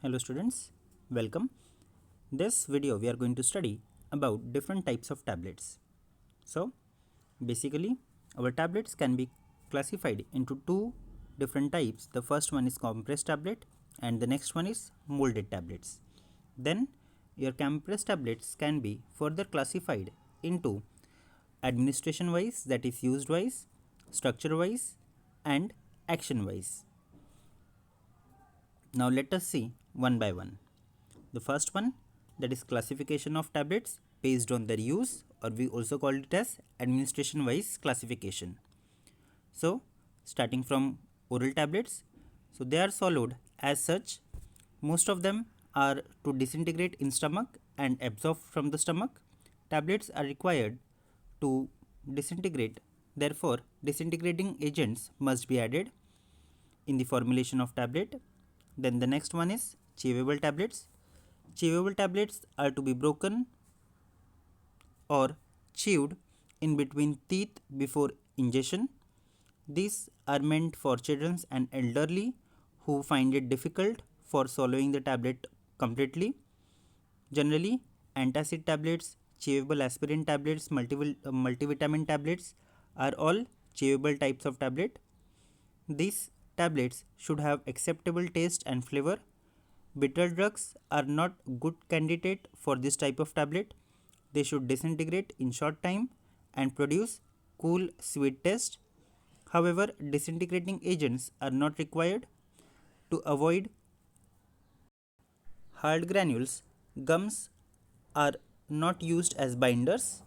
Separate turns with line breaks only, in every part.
Hello students, welcome. This video we are going to study about different types of tablets. So basically our tablets can be classified into two different types. The first one is compressed tablet and the next one is molded tablets. Then your compressed tablets can be further classified into administration wise, that is used wise, structure wise and action wise. Now let us see one by one. The first one, that is classification of tablets based on their use, or we also call it as administration wise classification. So starting from oral tablets, so they are swallowed as such. Most of them are to disintegrate in stomach and absorb from the stomach. Tablets are required to disintegrate, therefore disintegrating agents must be added in the formulation of tablet. Then the next one is chewable tablets. Chewable tablets are to be broken or chewed in between teeth before ingestion. These are meant for children and elderly who find it difficult for swallowing the tablet completely. Generally, antacid tablets, chewable aspirin tablets, multivitamin tablets are all chewable types of tablet. These tablets should have acceptable taste and flavor. Bitter drugs are not good candidate for this type of tablet. They should disintegrate in short time and produce cool sweet taste. However, disintegrating agents are not required. To avoid hard granules, gums are not used as binders.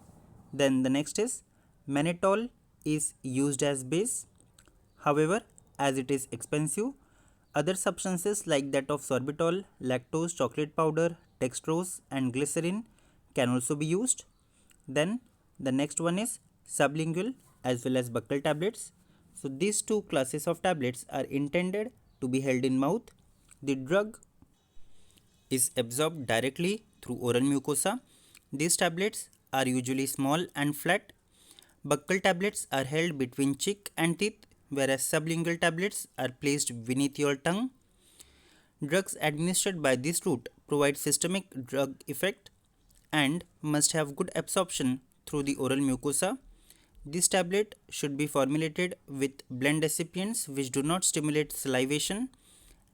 Then the next is mannitol is used as base. However, as it is expensive, other substances like that of sorbitol, lactose, chocolate powder, dextrose and glycerin can also be used. Then the next one is sublingual as well as buccal tablets. So these two classes of tablets are intended to be held in mouth. The drug is absorbed directly through oral mucosa. These tablets are usually small and flat. Buccal tablets are held between cheek and teeth, whereas sublingual tablets are placed beneath your tongue. Drugs administered by this route provide systemic drug effect and must have good absorption through the oral mucosa. This tablet should be formulated with blend excipients which do not stimulate salivation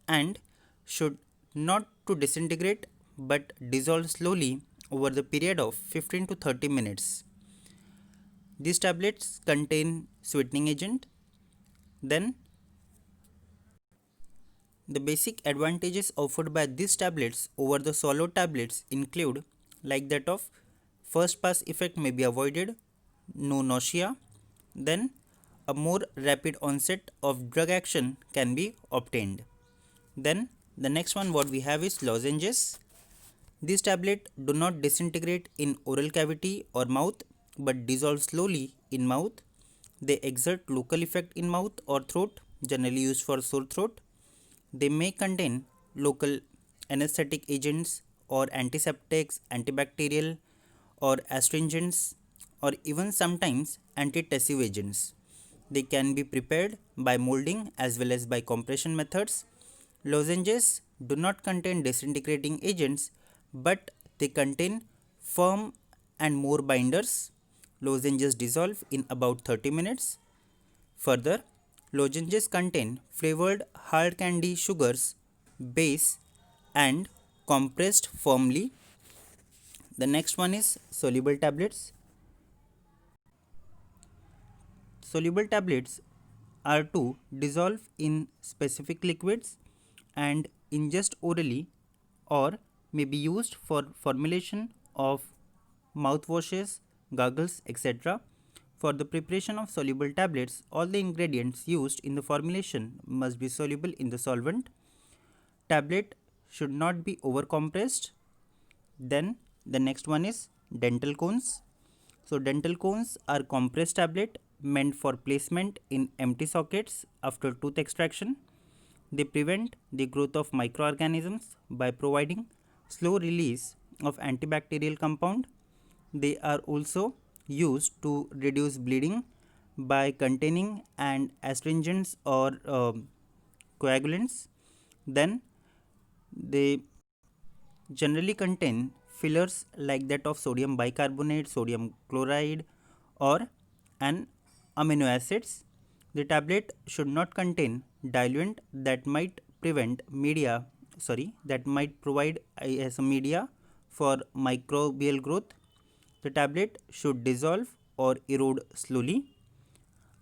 and should not to disintegrate but dissolve slowly over the period of 15 to 30 minutes. These tablets contain sweetening agent. Then the basic advantages offered by these tablets over the swallowed tablets include like that of first pass effect may be avoided, no nausea, then a more rapid onset of drug action can be obtained. Then the next one what we have is lozenges. These tablets do not disintegrate in oral cavity or mouth but dissolve slowly in mouth. They exert local effect in mouth or throat, generally used for sore throat. They may contain local anesthetic agents or antiseptics, antibacterial or astringents or even sometimes antitussive agents. They can be prepared by molding as well as by compression methods. Lozenges do not contain disintegrating agents but they contain firm and more binders. Lozenges dissolve in about 30 minutes. Further, lozenges contain flavored hard candy sugars, base and compressed firmly. The next one is soluble tablets. Soluble tablets are to dissolve in specific liquids and ingest orally or may be used for formulation of mouthwashes, goggles, etc. For the preparation of soluble tablets, all the ingredients used in the formulation must be soluble in the solvent. Tablet should not be overcompressed. Then the next one is dental cones. So dental cones are compressed tablet meant for placement in empty sockets after tooth extraction. They prevent the growth of microorganisms by providing slow release of antibacterial compound. They are also used to reduce bleeding by containing and astringents or coagulants. Then They generally contain fillers like that of sodium bicarbonate, sodium chloride, or an amino acids. The tablet should not contain diluent that might provide as a media for microbial growth. The tablet should dissolve or erode slowly.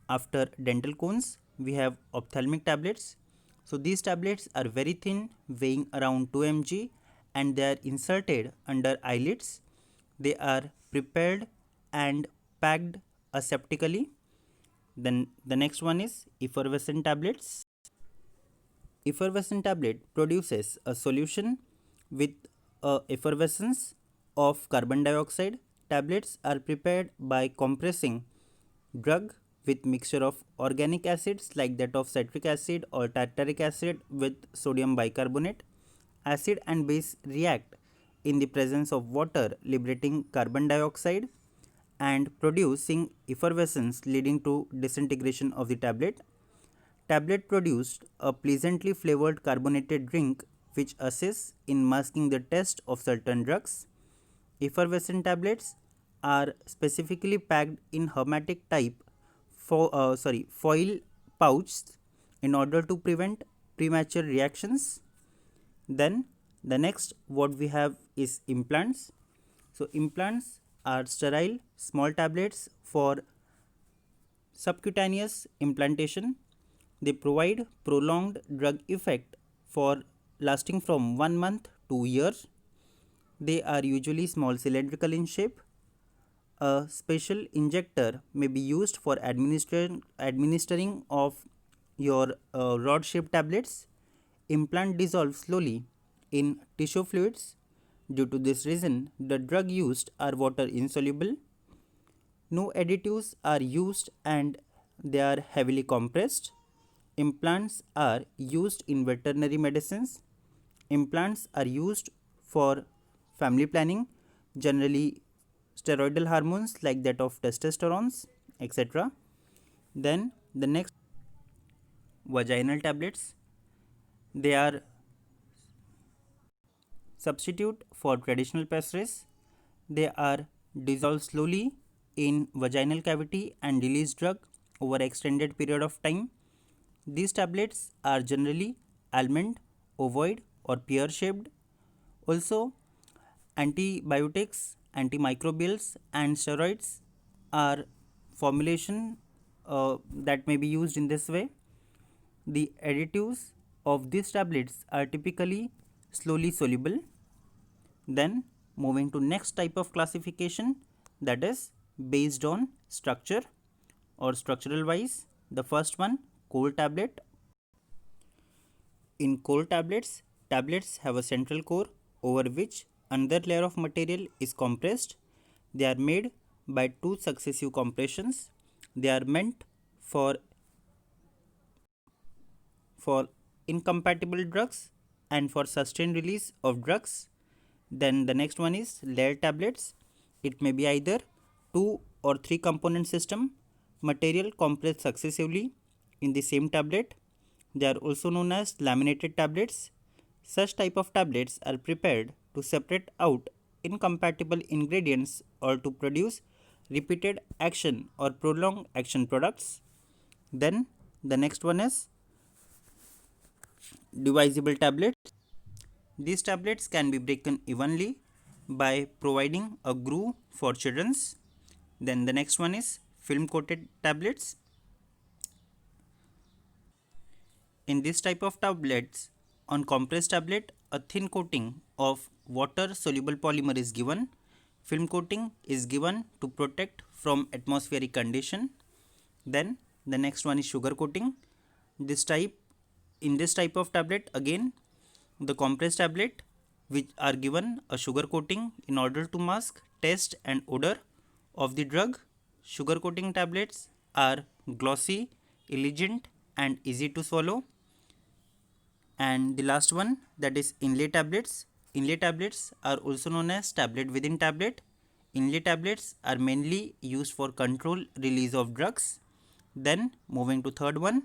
After dental cones, we have ophthalmic tablets. So these tablets are very thin, weighing around 2 mg, and they are inserted under eyelids. They are prepared and packed aseptically. Then the next one is effervescent tablets. Effervescent tablet produces a solution with a effervescence of carbon dioxide. Tablets are prepared by compressing drug with mixture of organic acids like that of citric acid or tartaric acid with sodium bicarbonate. Acid and base react in the presence of water, liberating carbon dioxide and producing effervescence, leading to disintegration of the tablet. Tablet produced a pleasantly flavored carbonated drink which assists in masking the taste of certain drugs. Effervescent tablets are specifically packed in hermetic type foil pouch in order to prevent premature reactions. Then the next what we have is implants. So implants are sterile small tablets for subcutaneous implantation. They provide prolonged drug effect for lasting from 1 month to years. They are usually small cylindrical in shape. A special injector may be used for administering of your rod shaped tablets. Implant dissolves slowly in tissue fluids. Due to this reason, the drug used are water insoluble. No additives are used and they are heavily compressed. Implants are used in veterinary medicines. Implants are used for family planning, generally steroidal hormones like that of testosterone, etc. Then the next, vaginal tablets. They are substitute for traditional pessaries. They are dissolved slowly in vaginal cavity and release drug over extended period of time. These tablets are generally almond, ovoid or pear shaped. Also, antibiotics, antimicrobials and steroids are formulation that may be used in this way. The additives of these tablets are typically slowly soluble. Then moving to next type of classification, that is based on structure or structural wise. The first one, cold tablet. In cold tablets, tablets have a central core over which another layer of material is compressed. They are made by two successive compressions. They are meant for incompatible drugs and for sustained release of drugs. Then the next one is layered tablets. It may be either 2 or 3 component system, material compressed successively in the same tablet. They are also known as laminated tablets. Such type of tablets are prepared to separate out incompatible ingredients or to produce repeated action or prolonged action products. Then the next one is divisible tablets. These tablets can be broken evenly by providing a groove for children's. Then the next one is film coated tablets. In this type of tablets, on compressed tablet, a thin coating of water soluble polymer is given. Film coating is given to protect from atmospheric condition. Then the next one is sugar coating. In this type of tablet, again the compressed tablet which are given a sugar coating in order to mask taste and odor of the drug. Sugar coating tablets are glossy, elegant and easy to swallow. And the last one, that is inlay tablets. Inlay tablets are also known as tablet within tablet. Inlay tablets are mainly used for control release of drugs. Then moving to third one,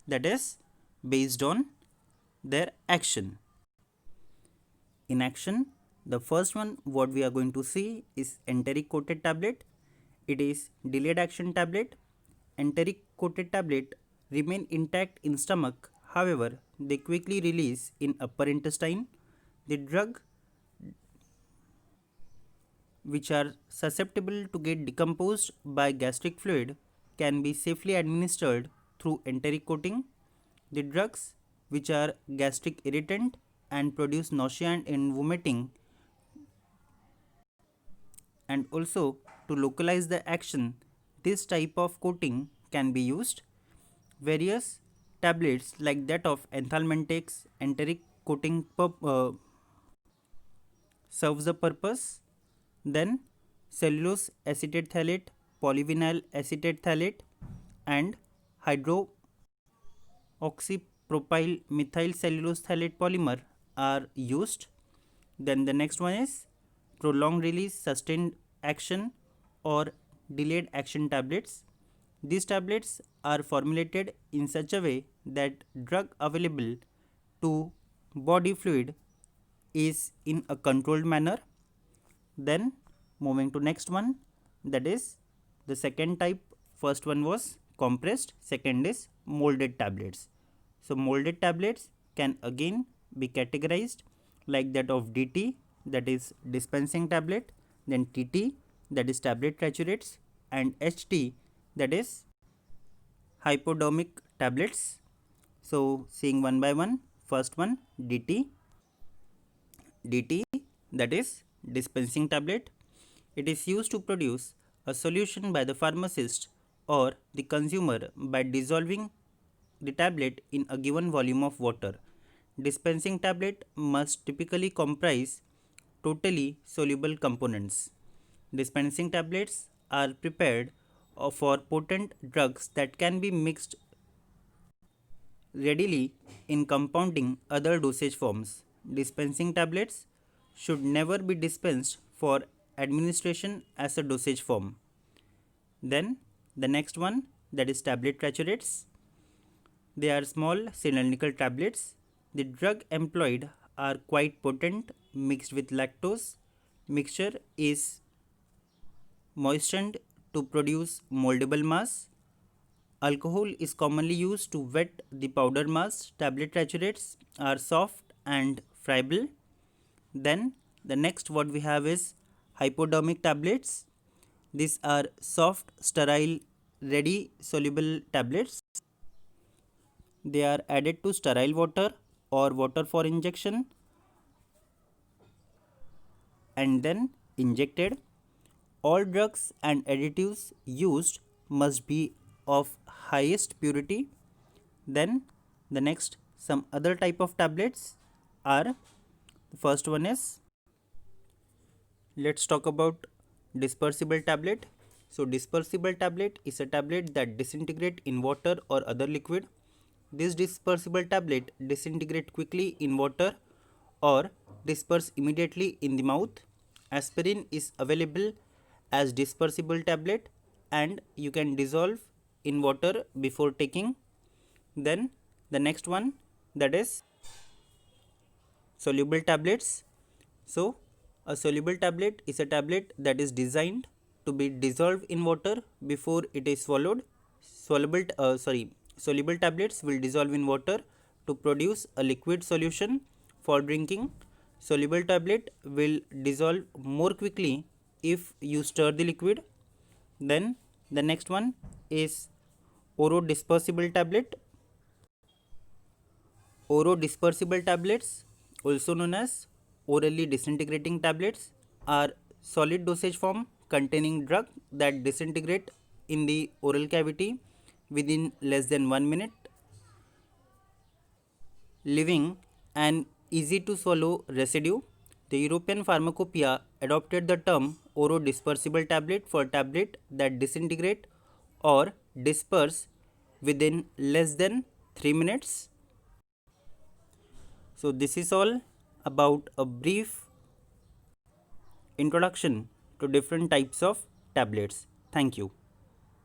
that is based on their action. in action. The first one what we are going to see is enteric coated tablet. It is delayed action tablet. Enteric coated tablet remain intact in stomach, however they quickly release in upper intestine. The drug which are susceptible to get decomposed by gastric fluid can be safely administered through enteric coating. The drugs which are gastric irritant and produce nausea and vomiting, and also to localize the action, this type of coating can be used. Various tablets like that of enthalmentex enteric coating serves the purpose. Then cellulose acetate phthalate, polyvinyl acetate phthalate and hydroxypropyl methyl cellulose phthalate polymer are used. Then the next one is prolonged release sustained action or delayed action tablets. These tablets are formulated in such a way that drug available to body fluid is in a controlled manner. Then moving to next one, that is the second type. First one was compressed, second is molded tablets. So molded tablets can again be categorized like that of DT, that is dispensing tablet, then TT, that is tablet triturates, and HT, that is hypodermic tablets. So seeing one by one, first one DT. DT, that is dispensing tablet. It is used to produce a solution by the pharmacist or the consumer by dissolving the tablet in a given volume of water. Dispensing tablet must typically comprise totally soluble components. Dispensing tablets are prepared for potent drugs that can be mixed readily in compounding other dosage forms. Dispensing tablets should never be dispensed for administration as a dosage form. Then the next one, that is tablet triturates. They are small cylindrical tablets. The drug employed are quite potent mixed with lactose. Mixture is moistened to produce moldable mass. Alcohol is commonly used to wet the powder mass. Tablet triturates are soft and friable. Then the next what we have is hypodermic tablets. These are soft, sterile, ready soluble tablets. They are added to sterile water or water for injection and then injected. All drugs and additives used must be of highest purity. Then the next some other type of tablets are, the first one is, let's talk about dispersible tablet. So dispersible tablet is a tablet that disintegrate in water or other liquid. This dispersible tablet disintegrate quickly in water or disperse immediately in the mouth. Aspirin is available as dispersible tablet and you can dissolve in water before taking. Then the next one, that is soluble tablets. So a soluble tablet is a tablet that is designed to be dissolved in water before it is swallowed. Soluble tablets will dissolve in water to produce a liquid solution for drinking. Soluble tablet will dissolve more quickly if you stir the liquid. Then the next one is orodispersible tablet. Orodispersible tablets, also known as orally disintegrating tablets, are solid dosage form containing drug that disintegrate in the oral cavity within less than 1 minute, leaving an easy to swallow residue. The European Pharmacopoeia adopted the term orodispersible tablet for tablet that disintegrate or disperse within less than 3 minutes. So this is all about a brief introduction to different types of tablets. Thank you.